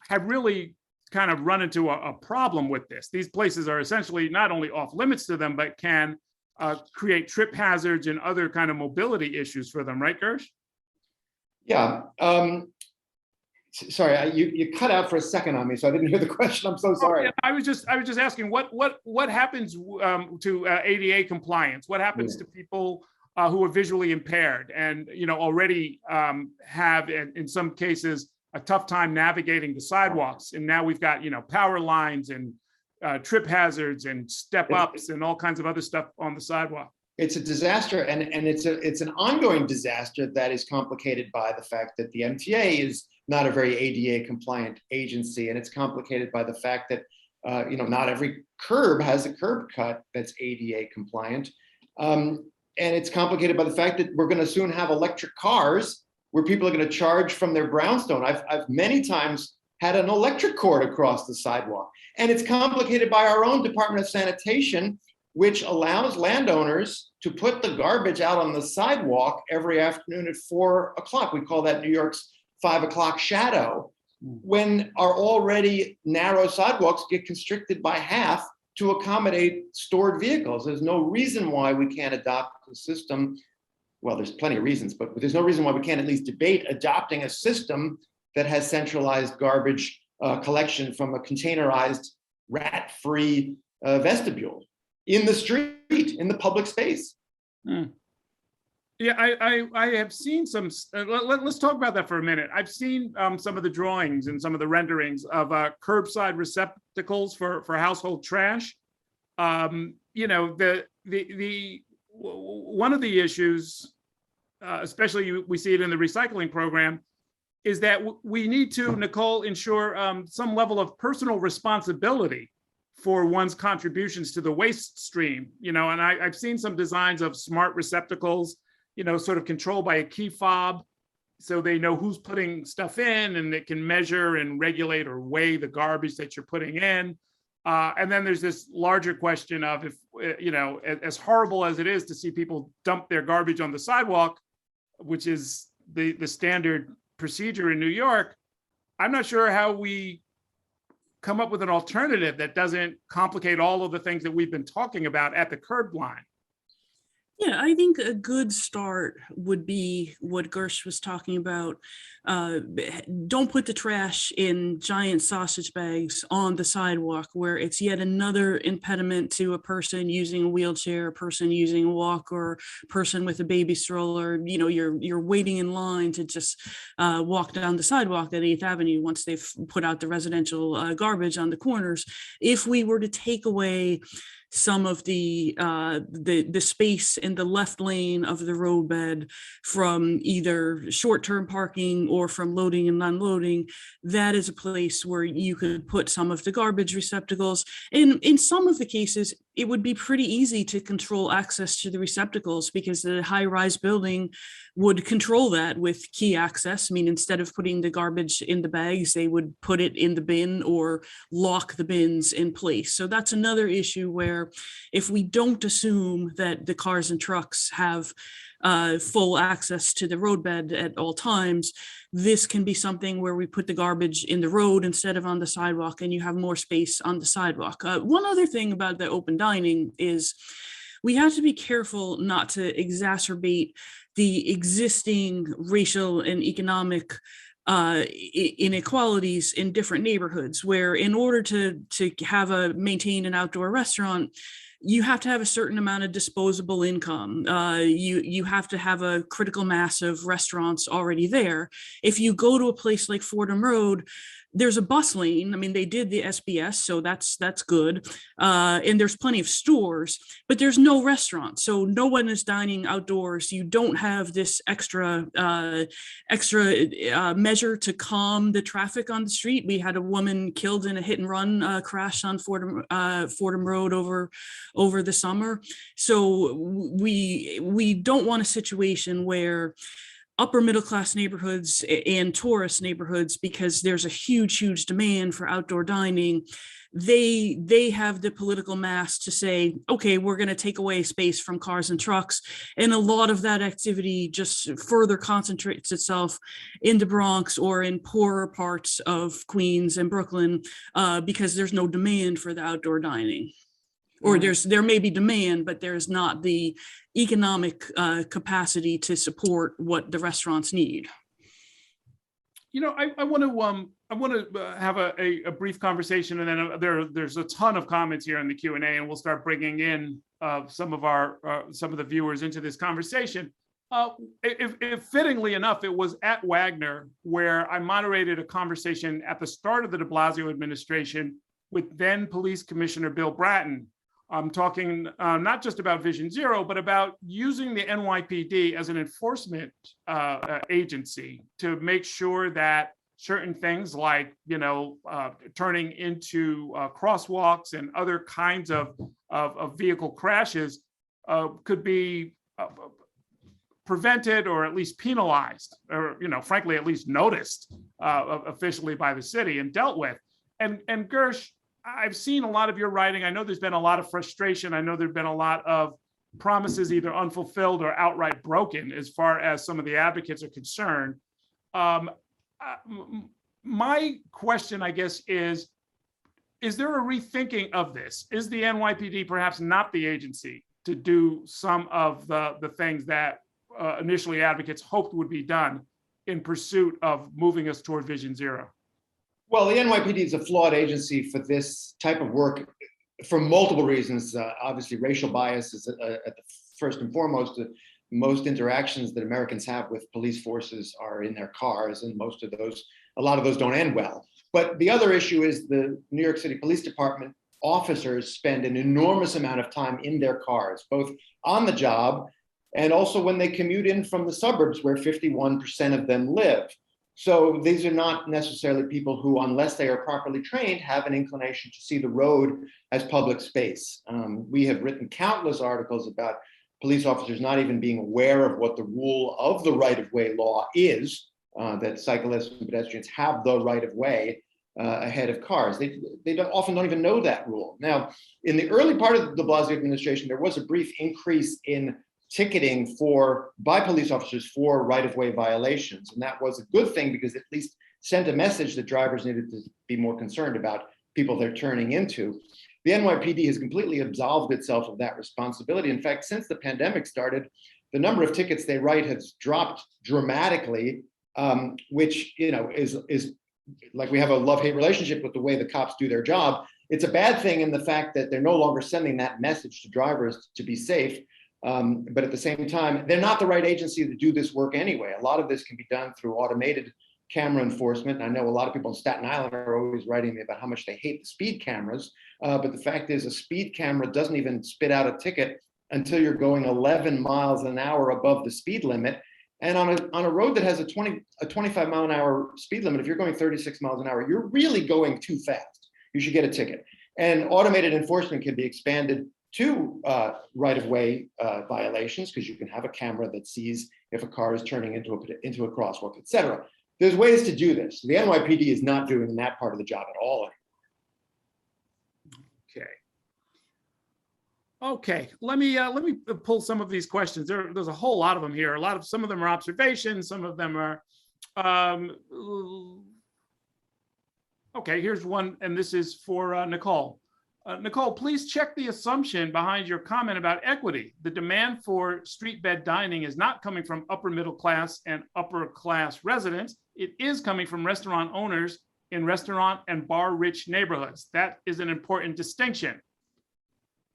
have really kind of run into a problem with this. These places are essentially not only off limits to them, but can create trip hazards and other kind of mobility issues for them, right, Gersh? Yeah. Sorry, you cut out for a second on me, so I didn't hear the question. I'm so sorry. Oh, yeah, I was just asking what happens to ADA compliance? What happens to people who are visually impaired and already have in some cases a tough time navigating the sidewalks, and now we've got power lines and trip hazards and step ups and all kinds of other stuff on the sidewalk. It's a disaster, and it's an ongoing disaster that is complicated by the fact that the MTA is not a very ADA compliant agency, and it's complicated by the fact that not every curb has a curb cut that's ADA compliant, and it's complicated by the fact that we're going to soon have electric cars where people are going to charge from their brownstone. I've many times had an electric cord across the sidewalk. And it's complicated by our own Department of Sanitation, which allows landowners to put the garbage out on the sidewalk every afternoon at 4 o'clock. We call that New York's 5 o'clock shadow, when our already narrow sidewalks get constricted by half to accommodate stored vehicles. There's no reason why we can't adopt a system. Well, there's plenty of reasons, but there's no reason why we can't at least debate adopting a system that has centralized garbage collection from a containerized, rat-free vestibule in the street, in the public space. Yeah, I have seen some. Let's talk about that for a minute. I've seen some of the drawings and some of the renderings of curbside receptacles for household trash. One of the issues, especially we see it in the recycling program, is that we need to, Nicole, ensure some level of personal responsibility for one's contributions to the waste stream. And I've seen some designs of smart receptacles, sort of controlled by a key fob, so they know who's putting stuff in, and it can measure and regulate or weigh the garbage that you're putting in. And then there's this larger question of if, as horrible as it is to see people dump their garbage on the sidewalk, which is the standard procedure in New York, I'm not sure how we come up with an alternative that doesn't complicate all of the things that we've been talking about at the curb line. Yeah, I think a good start would be what Gersh was talking about. Don't put the trash in giant sausage bags on the sidewalk where it's yet another impediment to a person using a wheelchair, a person using a walker, person with a baby stroller. You're waiting in line to just walk down the sidewalk at 8th Avenue once they've put out the residential garbage on the corners. If we were to take away some of the space in the left lane of the roadbed from either short-term parking or from loading and unloading, that is a place where you could put some of the garbage receptacles. And in some of the cases, it would be pretty easy to control access to the receptacles because the high-rise building would control that with key access. I mean, instead of putting the garbage in the bags, they would put it in the bin or lock the bins in place. So that's another issue where if we don't assume that the cars and trucks have full access to the roadbed at all times, this can be something where we put the garbage in the road instead of on the sidewalk, and you have more space on the sidewalk. One other thing about the open dining is we have to be careful not to exacerbate the existing racial and economic inequalities in different neighborhoods, where in order to maintain an outdoor restaurant, you have to have a certain amount of disposable income. You have to have a critical mass of restaurants already there. If you go to a place like Fordham Road, there's a bus lane. I mean, they did the SBS, so that's good. And there's plenty of stores, but there's no restaurant. So no one is dining outdoors. You don't have this extra measure to calm the traffic on the street. We had a woman killed in a hit and run crash on Fordham Road over the summer. So we don't want a situation where upper middle class neighborhoods and tourist neighborhoods, because there's a huge demand for outdoor dining, they have the political mass to say, okay, we're going to take away space from cars and trucks. And a lot of that activity just further concentrates itself in the Bronx or in poorer parts of Queens and Brooklyn, because there's no demand for the outdoor dining. Or there may be demand, but there's not the economic capacity to support what the restaurants need. You know, I want to have a brief conversation, and then there's a ton of comments here in the Q&A, and we'll start bringing in some of the viewers into this conversation. If fittingly enough, it was at Wagner where I moderated a conversation at the start of the de Blasio administration with then Police Commissioner Bill Bratton. I'm talking not just about Vision Zero, but about using the NYPD as an enforcement agency to make sure that certain things like, turning into crosswalks and other kinds of vehicle crashes could be prevented, or at least penalized, or, frankly, at least noticed officially by the city and dealt with. And Gersh, I've seen a lot of your writing. I know there's been a lot of frustration. I know there've been a lot of promises either unfulfilled or outright broken as far as some of the advocates are concerned. My question, I guess, is there a rethinking of this? Is the NYPD perhaps not the agency to do some of the things that initially advocates hoped would be done in pursuit of moving us toward Vision Zero? Well, the NYPD is a flawed agency for this type of work for multiple reasons. Obviously, racial bias is at the first and foremost. Most interactions that Americans have with police forces are in their cars, and a lot of those don't end well. But the other issue is the New York City Police Department officers spend an enormous amount of time in their cars, both on the job and also when they commute in from the suburbs where 51% of them live. So these are not necessarily people who, unless they are properly trained, have an inclination to see the road as public space. We have written countless articles about police officers not even being aware of what the rule of the right-of-way law is, that cyclists and pedestrians have the right-of-way ahead of cars. They often don't even know that rule. Now, in the early part of the de Blasio administration, there was a brief increase in ticketing by police officers for right-of-way violations. And that was a good thing because it at least sent a message that drivers needed to be more concerned about people they're turning into. The NYPD has completely absolved itself of that responsibility. In fact, since the pandemic started, the number of tickets they write has dropped dramatically, which is like we have a love-hate relationship with the way the cops do their job. It's a bad thing in the fact that they're no longer sending that message to drivers to be safe. But at the same time, they're not the right agency to do this work anyway. A lot of this can be done through automated camera enforcement. I know a lot of people in Staten Island are always writing me about how much they hate the speed cameras. But the fact is, a speed camera doesn't even spit out a ticket until you're going 11 miles an hour above the speed limit. And on a road that has a 25 mile an hour speed limit, if you're going 36 miles an hour, you're really going too fast. You should get a ticket. And automated enforcement can be expanded to right-of-way violations, because you can have a camera that sees if a car is turning into a crosswalk, et cetera. There's ways to do this. The NYPD is not doing that part of the job at all. Okay. Let me pull some of these questions. There's a whole lot of them here. Some of them are observations. Some of them are. Okay. Here's one, and this is for Nicole. Nicole, please check the assumption behind your comment about equity. The demand for street bed dining is not coming from upper middle class and upper class residents. it is coming from restaurant owners in restaurant and bar-rich neighborhoods. That is an important distinction.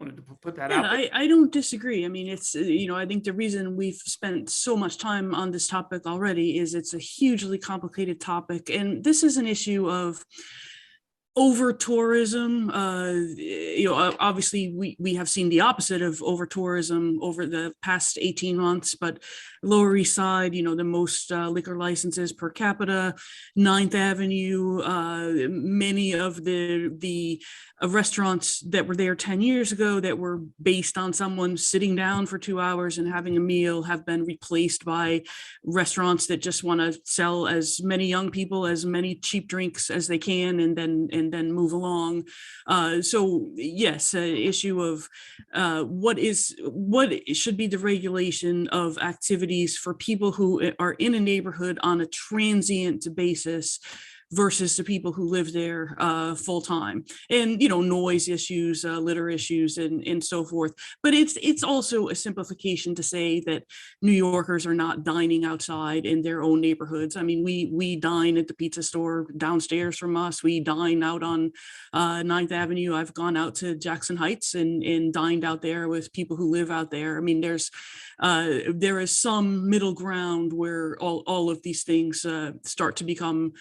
Wanted to put that out there. I don't disagree. I mean, it's, I think the reason we've spent so much time on this topic already is it's a hugely complicated topic. And this is an issue of over tourism. Obviously we have seen the opposite of over tourism over the past 18 months, but Lower East Side, the most liquor licenses per capita, 9th Avenue, many of the restaurants that were there 10 years ago that were based on someone sitting down for 2 hours and having a meal have been replaced by restaurants that just want to sell as many young people as many cheap drinks as they can and then move along. So yes, an issue of what should be the regulation of activities for people who are in a neighborhood on a transient basis versus the people who live there full time, and noise issues, litter issues, and so forth. But it's also a simplification to say that New Yorkers are not dining outside in their own neighborhoods. I mean, we dine at the pizza store downstairs from us. We dine out on 9th Avenue. I've gone out to Jackson Heights and dined out there with people who live out there. I mean, there is some middle ground where all of these things start to become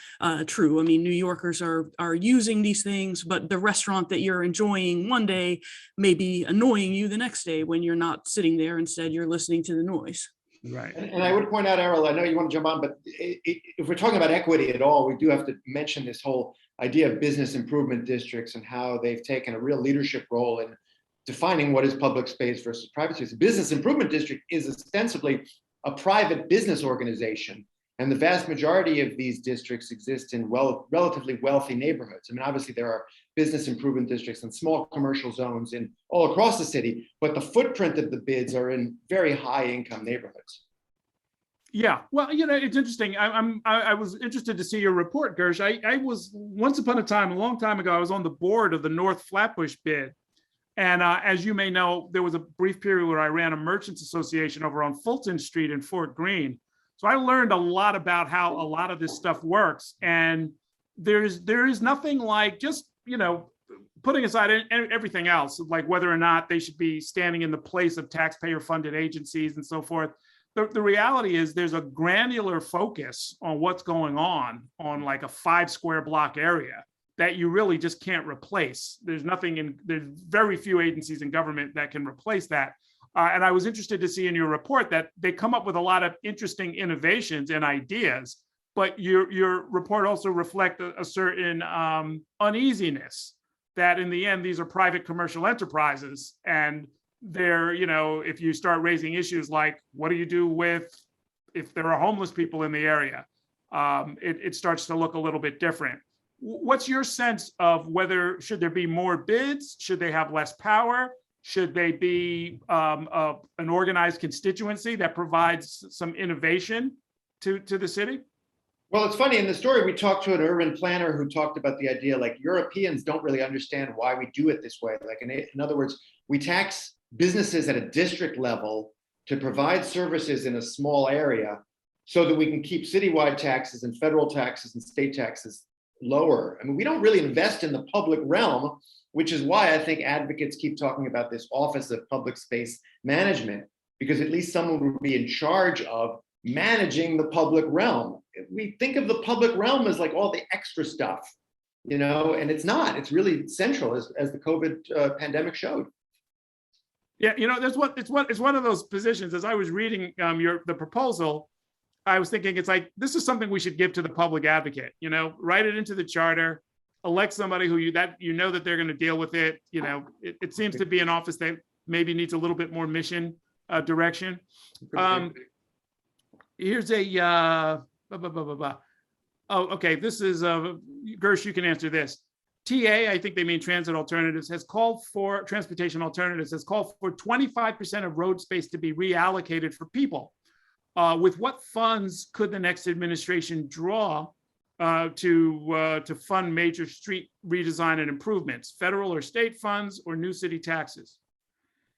true. I mean, New Yorkers are using these things, but the restaurant that you're enjoying one day may be annoying you the next day when you're not sitting there. Instead, you're listening to the noise. Right. And I would point out, Errol, I know you want to jump on, but if we're talking about equity at all, we do have to mention this whole idea of business improvement districts and how they've taken a real leadership role in defining what is public space versus private space. A business improvement district is ostensibly a private business organization. And the vast majority of these districts exist in relatively wealthy neighborhoods. I mean, obviously there are business improvement districts and small commercial zones in all across the city, but the footprint of the bids are in very high income neighborhoods. Yeah, well, it's interesting. I was interested to see your report, Gersh. I was once upon a time, a long time ago, I was on the board of the North Flatbush bid. And as you may know, there was a brief period where I ran a merchants association over on Fulton Street in Fort Greene. So I learned a lot about how a lot of this stuff works. And there is nothing like just, putting aside everything else, like whether or not they should be standing in the place of taxpayer funded agencies and so forth. The reality is there's a granular focus on what's going on like a 5 square block area that you really just can't replace. There's very few agencies in government that can replace that. And I was interested to see in your report that they come up with a lot of interesting innovations and ideas, but your report also reflects a certain uneasiness that in the end, these are private commercial enterprises. And they're, if you start raising issues like, what do you do if there are homeless people in the area? It starts to look a little bit different. What's your sense of should there be more bids? Should they have less power? Should they be an organized constituency that provides some innovation to the city? Well, it's funny, in the story, we talked to an urban planner who talked about the idea, like, Europeans don't really understand why we do it this way. Like, in other words, we tax businesses at a district level to provide services in a small area so that we can keep citywide taxes and federal taxes and state taxes lower. I mean, we don't really invest in the public realm, which is why I think advocates keep talking about this Office of Public Space Management, because at least someone would be in charge of managing the public realm. We think of the public realm as like all the extra stuff, and it's not. It's really central, as the COVID pandemic showed. Yeah, it's one of those positions. As I was reading the proposal, I was thinking it's like, this is something we should give to the public advocate. Write it into the charter. Elect somebody who that they're going to deal with it. It seems to be an office that maybe needs a little bit more mission direction. Here's a oh, okay. This is Gersh. You can answer this. TA, I think they mean transit alternatives, has called for transportation alternatives, has called for 25% of road space to be reallocated for people. With what funds could the next administration draw to fund major street redesign and improvements, federal or state funds or new city taxes?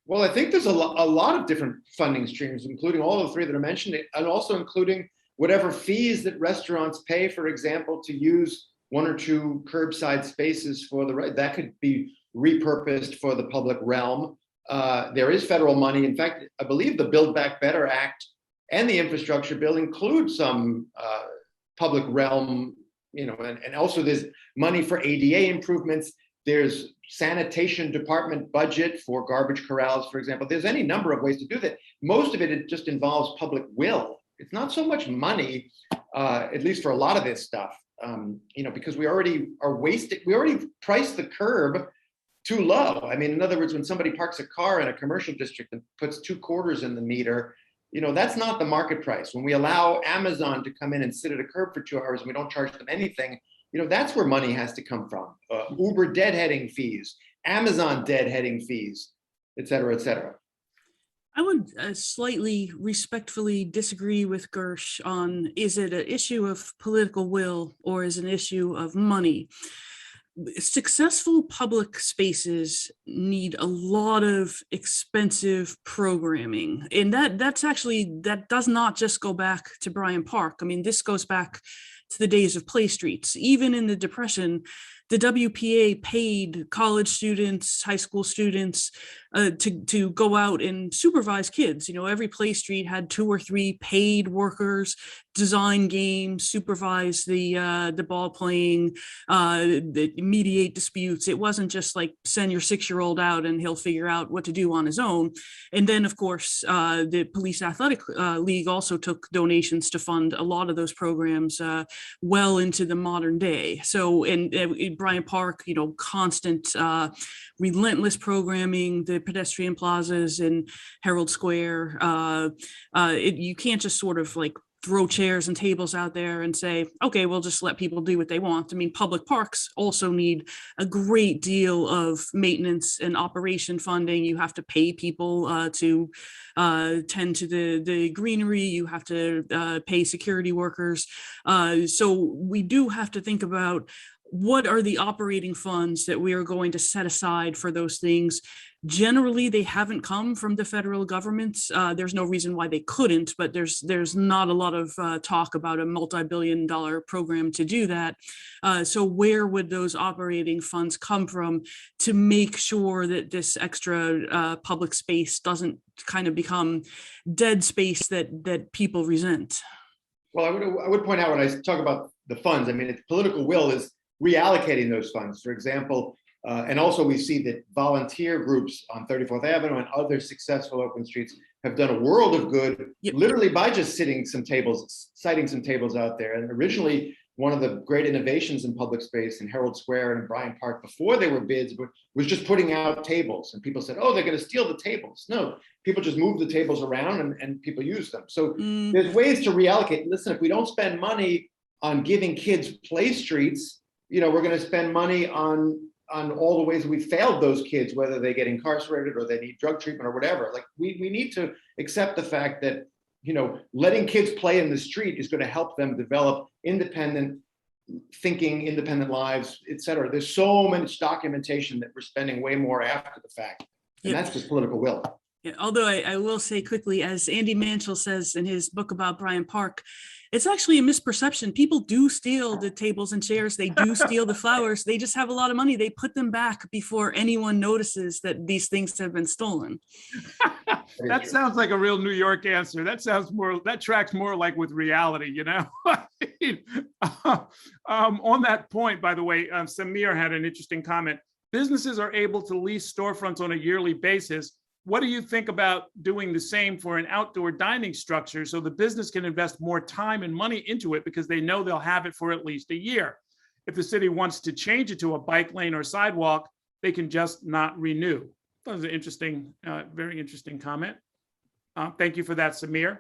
Well, I think there's a lot of different funding streams, including all of the three that are mentioned, and also including whatever fees that restaurants pay, for example, to use one or two curbside spaces for that could be repurposed for the public realm. There is federal money. In fact, I believe the Build Back Better Act and the infrastructure bill include some public realm, and also there's money for ADA improvements. There's sanitation department budget for garbage corrals, for example. There's any number of ways to do that. Most of it just involves public will. It's not so much money, at least for a lot of this stuff, because we already are wasted. We already priced the curb too low. I mean, in other words, when somebody parks a car in a commercial district and puts 2 quarters in the meter, that's not the market price. When we allow Amazon to come in and sit at a curb for 2 hours and we don't charge them anything, that's where money has to come from. Uber deadheading fees, Amazon deadheading fees, et cetera, et cetera. I would slightly respectfully disagree with Gersh on, is it an issue of political will or is it an issue of money? Successful public spaces need a lot of expensive programming. And that does not just go back to Bryant Park. I mean, this goes back to the days of play streets. Even in the Depression, the WPA paid college students, high school students to go out and supervise kids. Every play street had 2 or 3 paid workers, design games, supervise the ball playing, mediate disputes. It wasn't just like send your 6-year-old out and he'll figure out what to do on his own. And then, of course, the Police Athletic League also took donations to fund a lot of those programs well into the modern day. So in Bryant Park, constant, relentless programming, the pedestrian plazas in Herald Square. You can't just sort of like throw chairs and tables out there and say, okay, we'll just let people do what they want. I mean, public parks also need a great deal of maintenance and operation funding. You have to pay people to tend to the greenery. You have to pay security workers. So we do have to think about what are the operating funds that we are going to set aside for those things. Generally, they haven't come from the federal government. There's no reason why they couldn't, but there's not a lot of talk about a multi-billion-dollar program to do that. So where would those operating funds come from to make sure that this extra public space doesn't kind of become dead space that people resent? Well, I would point out when I talk about the funds, I mean, it's political will is reallocating those funds. For example, and also we see that volunteer groups on 34th Avenue and other successful open streets have done a world of good, literally by just citing some tables out there. And originally, one of the great innovations in public space in Herald Square and in Bryant Park before they were bids was just putting out tables. And people said, oh, they're going to steal the tables. No, people just move the tables around and people use them. So there's ways to reallocate. Listen, if we don't spend money on giving kids play streets, we're going to spend money on all the ways we failed those kids, whether they get incarcerated or they need drug treatment or whatever. Like we need to accept the fact that, letting kids play in the street is going to help them develop independent thinking, independent lives, et cetera. There's so much documentation that we're spending way more after the fact. And that's just political will. Yeah, although I will say quickly, as Andy Manchel says in his book about Bryant Park, it's actually a misperception. People do steal the tables and chairs. They do steal the flowers. They just have a lot of money. They put them back before anyone notices that these things have been stolen. That sounds like a real New York answer. That tracks more like with reality, On that point, by the way, Samir had an interesting comment. Businesses are able to lease storefronts on a yearly basis. What do you think about doing the same for an outdoor dining structure so the business can invest more time and money into it because they know they'll have it for at least a year? If the city wants to change it to a bike lane or sidewalk, they can just not renew. That was an interesting, very interesting comment. Thank you for that, Samir.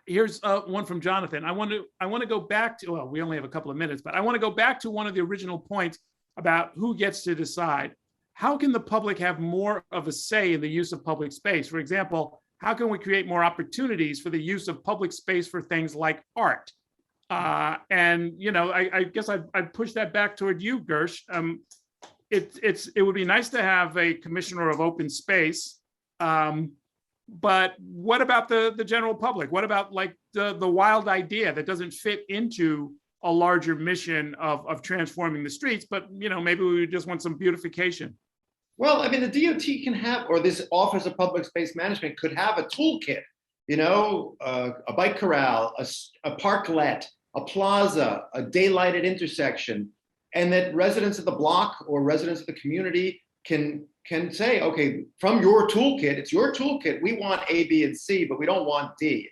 Here's one from Jonathan. I want to go back to, well, we only have a couple of minutes, but I want to go back to one of the original points about who gets to decide. How can the public have more of a say in the use of public space? For example, how can we create more opportunities for the use of public space for things like art? And I guess I'd push that back toward you, Gersh. It would be nice to have a commissioner of open space But what about the general public? What about like the wild idea that doesn't fit into a larger mission of transforming the streets, but maybe we just want some beautification? Well, I mean, the DOT can have, or this Office of Public Space Management could have a toolkit, a bike corral, a parklet, a plaza, a daylighted intersection, and that residents of the block or residents of the community can say, okay, from your toolkit, it's your toolkit, we want A, B, and C, but we don't want D.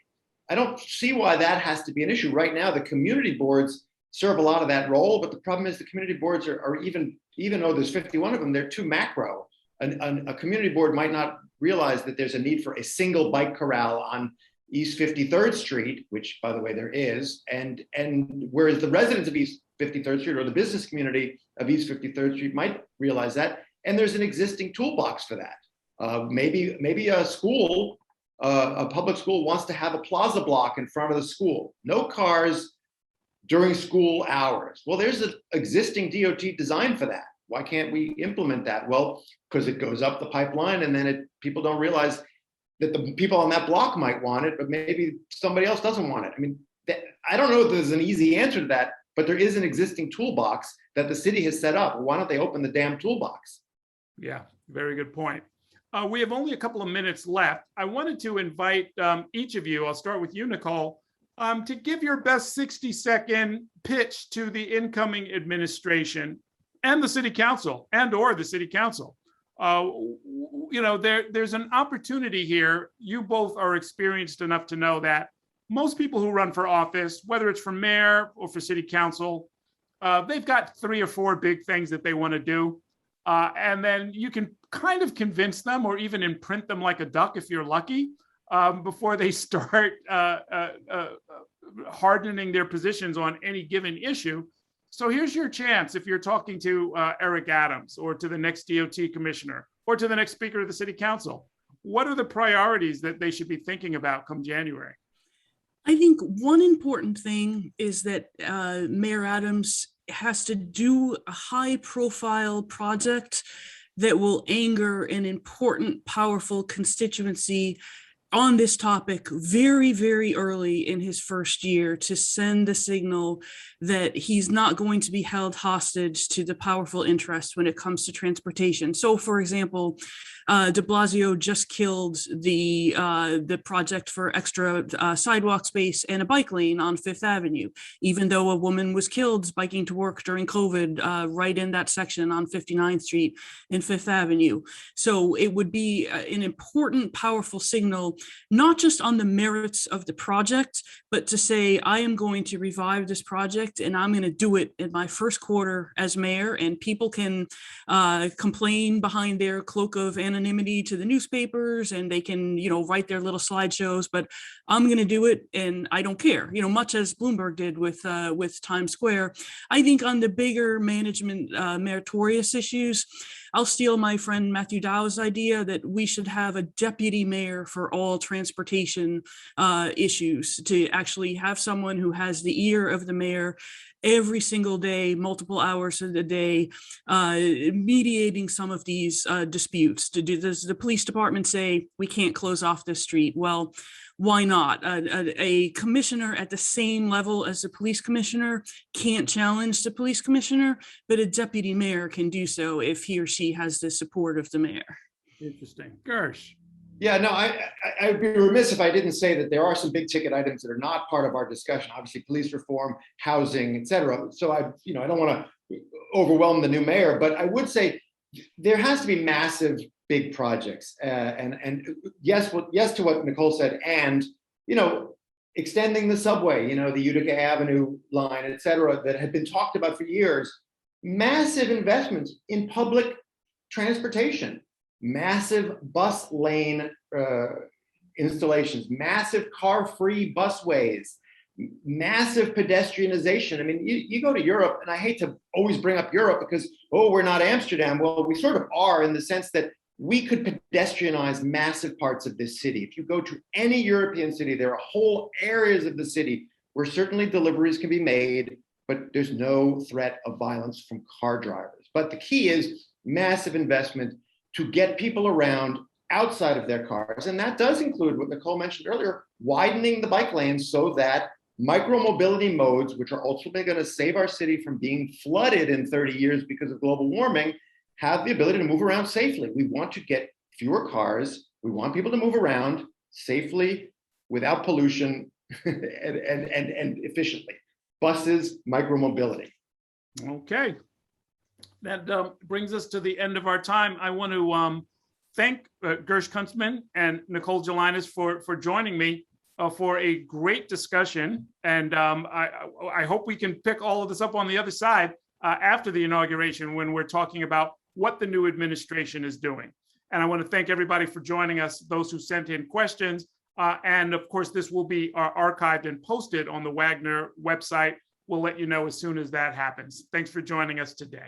I don't see why that has to be an issue. Right now, the community boards serve a lot of that role, but the problem is the community boards are even though there's 51 of them, they're too macro. A community board might not realize that there's a need for a single bike corral on East 53rd Street, which, by the way, there is, and whereas the residents of East 53rd Street or the business community of East 53rd Street might realize that, and there's an existing toolbox for that. Maybe a school, a public school wants to have a plaza block in front of the school, no cars during school hours. Well, there's an existing DOT design for that. Why can't we implement that? Well, because it goes up the pipeline, and then people don't realize that the people on that block might want it, but maybe somebody else doesn't want it. I mean, I don't know if there's an easy answer to that, but there is an existing toolbox that the city has set up. Why don't they open the damn toolbox? Yeah, very good point. We have only a couple of minutes left. I wanted to invite each of you, I'll start with you, Nicole, to give your best 60-second pitch to the incoming administration and the city council or the city council. There's an opportunity here. You both are experienced enough to know that most people who run for office, whether it's for mayor or for city council, they've got 3 or 4 big things that they want to do. And then you can kind of convince them or even imprint them like a duck if you're lucky before they start hardening their positions on any given issue. So here's your chance if you're talking to Eric Adams or to the next DOT commissioner or to the next speaker of the city council. What are the priorities that they should be thinking about come January? I think one important thing is that Mayor Adams has to do a high-profile project that will anger an important, powerful constituency on this topic very, very early in his first year to send the signal that he's not going to be held hostage to the powerful interests when it comes to transportation. So, for example, de Blasio just killed the project for extra sidewalk space and a bike lane on Fifth Avenue, even though a woman was killed biking to work during COVID right in that section on 59th Street and Fifth Avenue. So it would be an important, powerful signal, not just on the merits of the project, but to say, I am going to revive this project and I'm going to do it in my first quarter as mayor, and people can complain behind their cloak of anonymity to the newspapers, and they can, write their little slideshows, but I'm going to do it and I don't care, much as Bloomberg did with Times Square. I think on the bigger management meritorious issues, I'll steal my friend Matthew Dow's idea that we should have a deputy mayor for all transportation issues, to actually have someone who has the ear of the mayor every single day, multiple hours of the day, mediating some of these disputes. Does the police department say we can't close off this street? Well, why not? A commissioner at the same level as the police commissioner can't challenge the police commissioner, but a deputy mayor can do so if he or she has the support of the mayor. Interesting. Gersh. Yeah, no, I'd be remiss if I didn't say that there are some big ticket items that are not part of our discussion. Obviously, police reform, housing, et cetera. So I don't want to overwhelm the new mayor, but I would say there has to be massive, big projects. And yes to what Nicole said, and extending the subway, the Utica Avenue line, et cetera, that had been talked about for years. Massive investments in public transportation. Massive bus lane installations, massive car-free busways, massive pedestrianization. I mean, you go to Europe, and I hate to always bring up Europe because, we're not Amsterdam. Well, we sort of are, in the sense that we could pedestrianize massive parts of this city. If you go to any European city, there are whole areas of the city where certainly deliveries can be made, but there's no threat of violence from car drivers. But the key is massive investment to get people around outside of their cars. And that does include what Nicole mentioned earlier, widening the bike lanes so that micromobility modes, which are ultimately going to save our city from being flooded in 30 years because of global warming, have the ability to move around safely. We want to get fewer cars. We want people to move around safely, without pollution, and efficiently. Buses, micromobility. Okay. That brings us to the end of our time. I want to thank Gersh Kunstman and Nicole Gelinas for joining me for a great discussion. And I hope we can pick all of this up on the other side after the inauguration, when we're talking about what the new administration is doing. And I want to thank everybody for joining us, those who sent in questions. And of course, this will be archived and posted on the Wagner website. We'll let you know as soon as that happens. Thanks for joining us today.